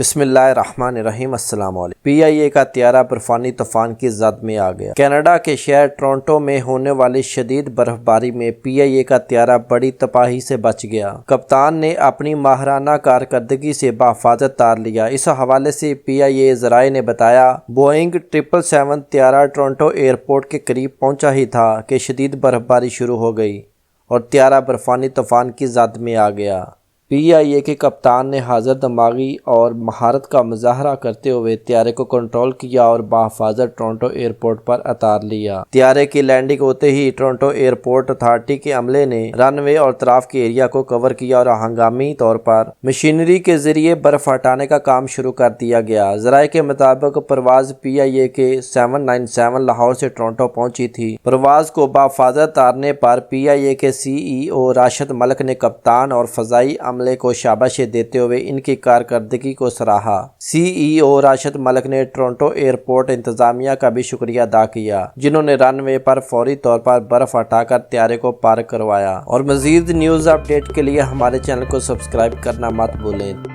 بسم اللہ الرحمن الرحیم۔ السلام علیکم۔ پی آئی اے کا طیارہ برفانی طوفان کی زد میں آ گیا۔ کینیڈا کے شہر ٹورنٹو میں ہونے والی شدید برف باری میں پی آئی اے کا طیارہ بڑی تباہی سے بچ گیا۔ کپتان نے اپنی ماہرانہ کارکردگی سے بحفاظت اتار لیا۔ اس حوالے سے پی آئی اے ذرائع نے بتایا، بوئنگ 777 طیارہ ٹورنٹو ایئرپورٹ کے قریب پہنچا ہی تھا کہ شدید برف باری شروع ہو گئی اور طیارہ برفانی طوفان کی زد میں آ گیا۔ پی آئی اے کے کپتان نے حاضر دماغی اور مہارت کا مظاہرہ کرتے ہوئے طیارے کو کنٹرول کیا اور بحفاظت ٹورنٹو ایئرپورٹ پر اتار لیا۔ طیارے کی لینڈنگ ہوتے ہی ٹورنٹو ایئرپورٹ اتھارٹی کے عملے نے رن وے اور اطراف کے ایریا کو کور کیا اور ہنگامی طور پر مشینری کے ذریعے برف ہٹانے کا کام شروع کر دیا گیا۔ ذرائع کے مطابق پرواز پی آئی اے کے 797 لاہور سے ٹورنٹو پہنچی تھی۔ پرواز کو بحفاظت اتارنے پر پی آئی اے کے سی ای او راشد ملک نے کپتان اور فضائی عملے کو شاباشی دیتے ہوئے ان کی کارکردگی کو سراہا۔ سی ای او راشد ملک نے ٹورنٹو ایئرپورٹ انتظامیہ کا بھی شکریہ ادا کیا، جنہوں نے رن وے پر فوری طور پر برف ہٹا کر طیارے کو پارک کروایا۔ اور مزید نیوز اپ ڈیٹ کے لیے ہمارے چینل کو سبسکرائب کرنا مت بھولیں۔